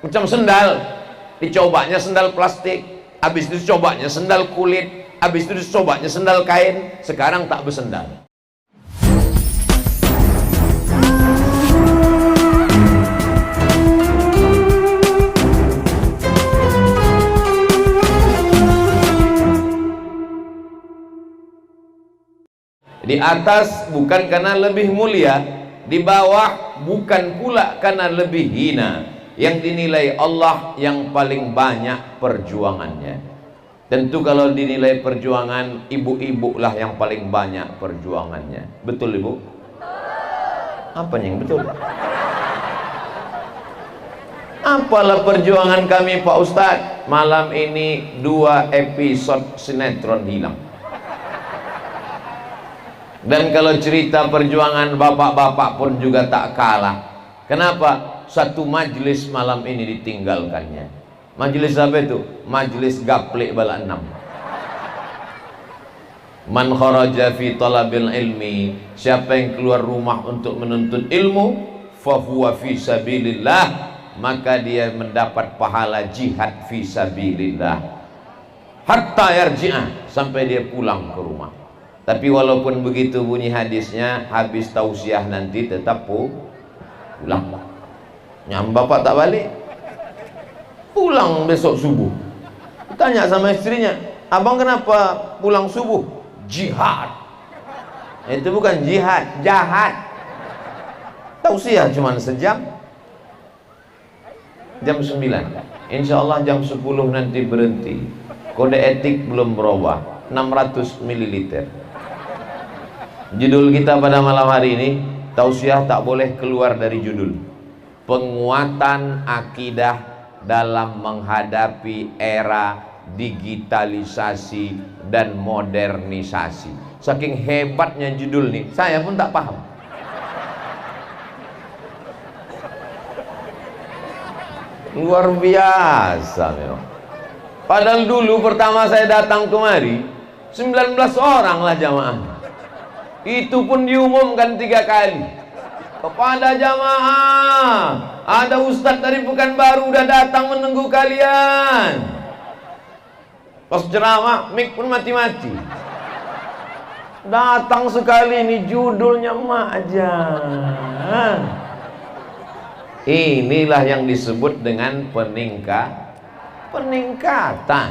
Macam sendal, dicobanya sendal plastik, habis itu cobanya sendal kulit, habis itu dicobanya sendal kain, sekarang tak bersendal. Di atas bukan karena lebih mulia, di bawah bukan pula karena lebih hina. Yang dinilai Allah yang paling banyak perjuangannya. Tentu kalau dinilai perjuangan, ibu-ibu lah yang paling banyak perjuangannya. Betul ibu? Apa yang betul? Apalah perjuangan kami Pak Ustadz? Malam ini 2 episode sinetron hilang. Dan kalau cerita perjuangan bapak-bapak pun juga tak kalah. Kenapa? Satu majelis malam ini ditinggalkannya. Majelis apa itu? Majelis gaplek bala 6. Man kharaja fi talabil ilmi, siapa yang keluar rumah untuk menuntut ilmu, fahuwa fi sabilillah, maka dia mendapat pahala jihad fi sabilillah hatta yarji'ah, sampai dia pulang ke rumah. Tapi walaupun begitu bunyi hadisnya, habis tausiah nanti tetap pulang. Nyam bapak tak balik, pulang besok subuh. Tanya sama istrinya, abang kenapa pulang subuh? Jihad. Itu bukan jihad, jahat. Tausiah cuma sejam, jam 9. Insya Allah jam 10 nanti berhenti. Kode etik belum berubah, 600 ml. Judul kita pada malam hari ini, tausiah tak boleh keluar dari judul. Penguatan akidah dalam menghadapi era digitalisasi dan modernisasi. Saking hebatnya judul nih, saya pun tak paham. Luar biasa memang. Padahal dulu pertama saya datang kemari 19 orang lah jamaah. Itu pun diumumkan 3 kali kepada jamaah, ada ustadz dari Pekanbaru udah datang menunggu kalian. Pas ceramah mik pun mati-mati. Datang sekali ini judulnya mak aja. Inilah yang disebut dengan peningkatan.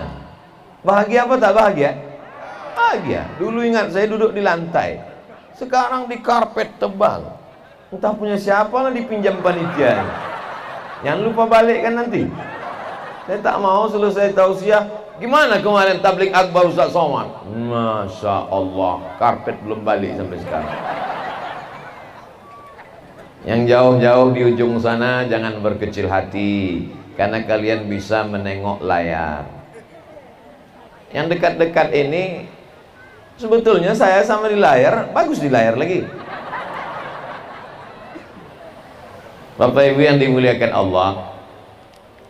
Bahagia apa tak bahagia? Bahagia. Dulu ingat saya duduk di lantai, sekarang di karpet tebal. Entah punya siapa lah, dipinjam panitia. Jangan lupa balik kan nanti. Saya tak mau selesai tausiah. Gimana kemarin tablik akbar Ustaz Somad? Masya Allah, karpet belum balik sampai sekarang. Yang jauh-jauh di ujung sana jangan berkecil hati, karena kalian bisa menengok layar. Yang dekat-dekat ini sebetulnya saya sama di layar, bagus di layar lagi. Bapak Ibu yang dimuliakan Allah,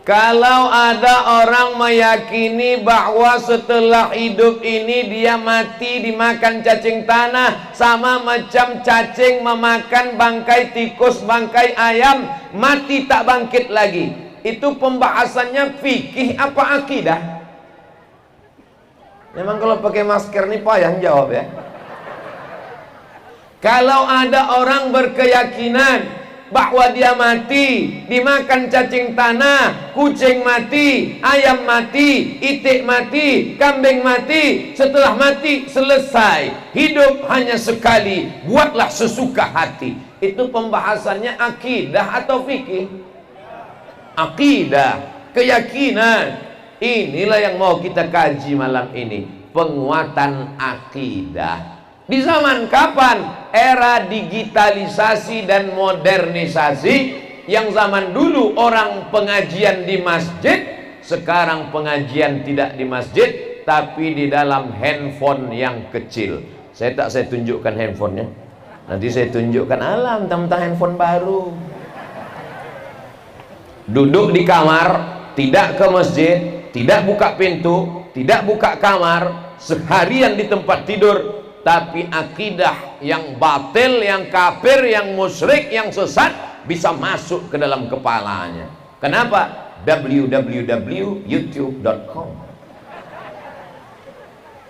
kalau ada orang meyakini bahwa setelah hidup ini dia mati dimakan cacing tanah, sama macam cacing memakan bangkai tikus, bangkai ayam, mati tak bangkit lagi, itu pembahasannya fikih apa akidah? Memang kalau pakai masker nih payah jawab ya. Kalau ada orang berkeyakinan bahwa dia mati dimakan cacing tanah, kucing mati, ayam mati, itik mati, kambing mati, setelah mati selesai, hidup hanya sekali, buatlah sesuka hati, itu pembahasannya akidah atau fikih? Akidah, keyakinan. Inilah yang mau kita kaji malam ini, penguatan akidah. Di zaman kapan? Era digitalisasi dan modernisasi. Yang zaman dulu orang pengajian di masjid, sekarang pengajian tidak di masjid, tapi di dalam handphone yang kecil. Saya tunjukkan handphonenya. Nanti saya tunjukkan alam tentang handphone baru. Duduk di kamar, tidak ke masjid, tidak buka pintu, tidak buka kamar, seharian di tempat tidur, tapi akidah yang batil, yang kafir, yang musyrik, yang sesat bisa masuk ke dalam kepalanya. Kenapa? www.youtube.com.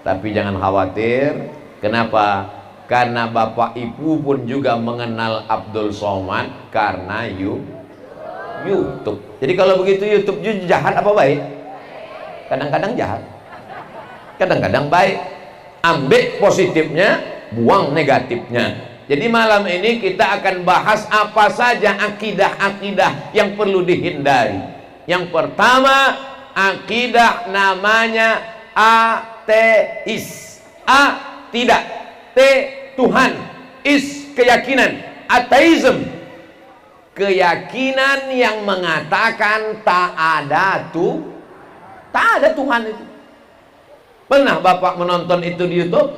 Tapi jangan khawatir. Kenapa? Karena Bapak Ibu pun juga mengenal Abdul Somad karena YouTube. Jadi kalau begitu YouTube jahat apa baik? Kadang-kadang jahat, kadang-kadang baik. Ambil positifnya, buang negatifnya. Jadi malam ini kita akan bahas apa saja akidah-akidah yang perlu dihindari. Yang pertama, akidah namanya ateis. A, tidak. T, Tuhan. Is, keyakinan. Ateism, keyakinan yang mengatakan tak ada Tuhan itu. Pernah Bapak menonton itu di YouTube?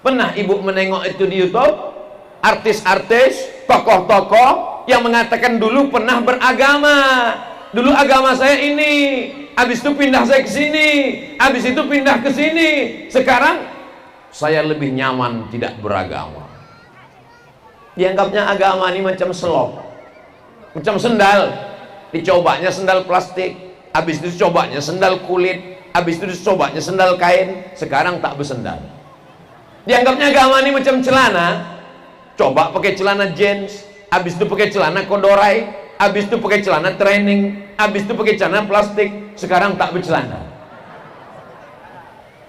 Pernah Ibu menengok itu di YouTube? Artis-artis, tokoh-tokoh yang mengatakan dulu pernah beragama. Dulu agama saya ini, habis itu pindah saya ke sini, habis itu pindah ke sini. Sekarang saya lebih nyaman tidak beragama. Dianggapnya agama ini macam selop, macam sendal. Dicobanya sendal plastik, habis itu cobanya sendal kulit, habis itu cobanya sendal kain. Sekarang tak bersendal. Dianggapnya agama ini macam celana. Coba pakai celana jeans, habis itu pakai celana kodorai, habis itu pakai celana training, habis itu pakai celana plastik. Sekarang tak bercelana.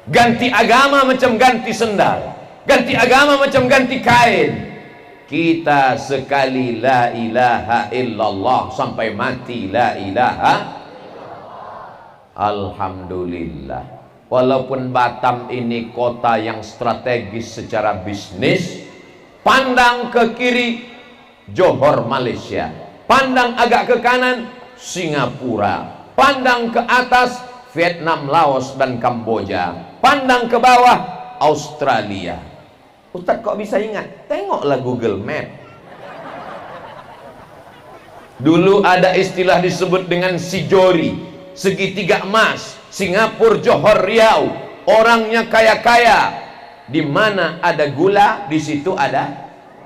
Ganti agama macam ganti sendal, ganti agama macam ganti kain. Kita sekali la ilaha illallah sampai mati la ilaha. Alhamdulillah. Walaupun Batam ini kota yang strategis secara bisnis, pandang ke kiri Johor Malaysia, pandang agak ke kanan Singapura, pandang ke atas Vietnam, Laos dan Kamboja, pandang ke bawah Australia. Ustaz kok bisa ingat? Tengoklah Google Map. Dulu ada istilah disebut dengan Sijori, segitiga emas, Singapura, Johor, Riau. Orangnya kaya-kaya. Di mana ada gula, di situ ada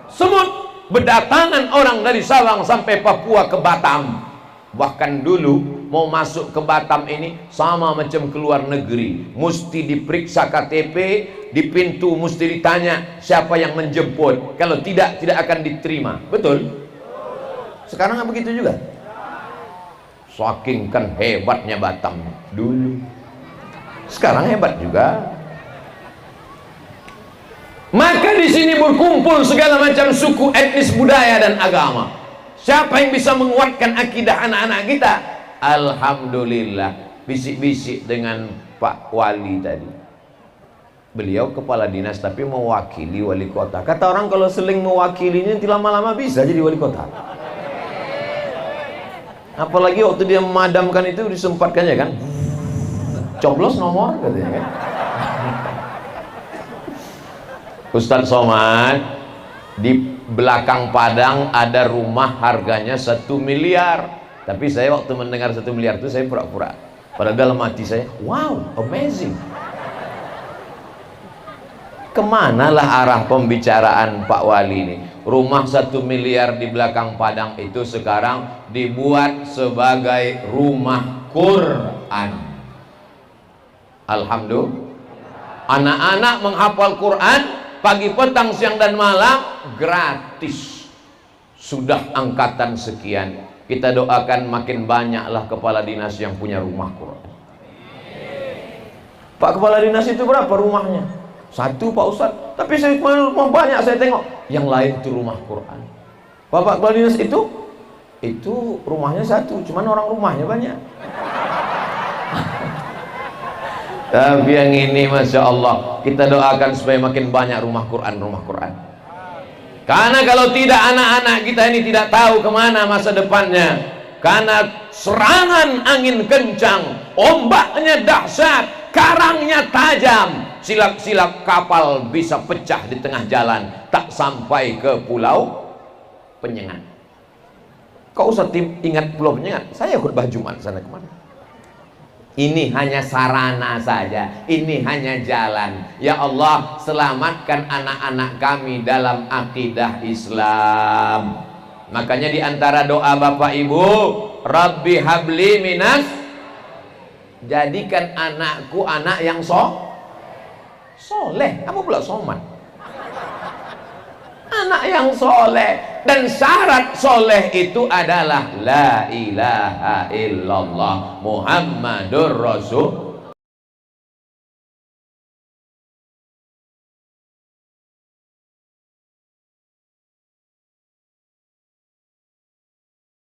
semut. Berdatangan orang dari Sabang sampai Papua ke Batam. Bahkan dulu mau masuk ke Batam ini sama macam keluar negeri, mesti diperiksa KTP, di pintu mesti ditanya siapa yang menjemput. Kalau tidak, tidak akan diterima. Betul? Sekarang nggak begitu juga? Saking kan hebatnya Batam dulu, sekarang hebat juga. Maka di sini berkumpul segala macam suku, etnis, budaya dan agama. Siapa yang bisa menguatkan akidah anak-anak kita? Alhamdulillah. Bisik-bisik dengan Pak Wali tadi. Beliau kepala dinas tapi mewakili wali kota. Kata orang kalau seling mewakilinya nanti lama-lama bisa jadi wali kota. Apalagi waktu dia memadamkan itu disempatkannya kan, coblos nomor katanya kan. Ustadz Somad, di belakang Padang ada rumah harganya 1 miliar. Tapi saya waktu mendengar 1 miliar itu saya pura-pura. Padahal dalam hati saya, wow, amazing. Kemanalah arah pembicaraan Pak Wali ini? Rumah 1 miliar di belakang Padang itu sekarang dibuat sebagai rumah Quran. Alhamdulillah. Anak-anak menghafal Quran pagi, petang, siang dan malam gratis. Sudah angkatan sekian. Kita doakan makin banyaklah kepala dinas yang punya rumah Quran. Pak kepala dinas itu berapa rumahnya? 1 Pak Ustaz. Tapi saya rumah banyak saya tengok. Yang lain itu rumah Quran. Bapak kepala dinas itu rumahnya 1, cuman orang rumahnya banyak. Tapi yang ini Masya Allah, kita doakan supaya makin banyak rumah Quran. Karena kalau tidak, anak-anak kita ini tidak tahu kemana masa depannya. Karena serangan angin kencang, ombaknya dahsyat, karangnya tajam, silap-silap kapal bisa pecah di tengah jalan, tak sampai ke Pulau Penyengat. Kau usah ingat Pulau Penyengat, saya khutbah Jumat sana kemana. Ini hanya sarana saja, ini hanya jalan. Ya Allah, selamatkan anak-anak kami dalam akidah Islam. Makanya di antara doa Bapak Ibu, Rabbi habli minas, jadikan anakku anak yang soleh. Apa pula soman? Anak yang soleh. Dan syarat soleh itu adalah la ilaha illallah Muhammadur Rasul.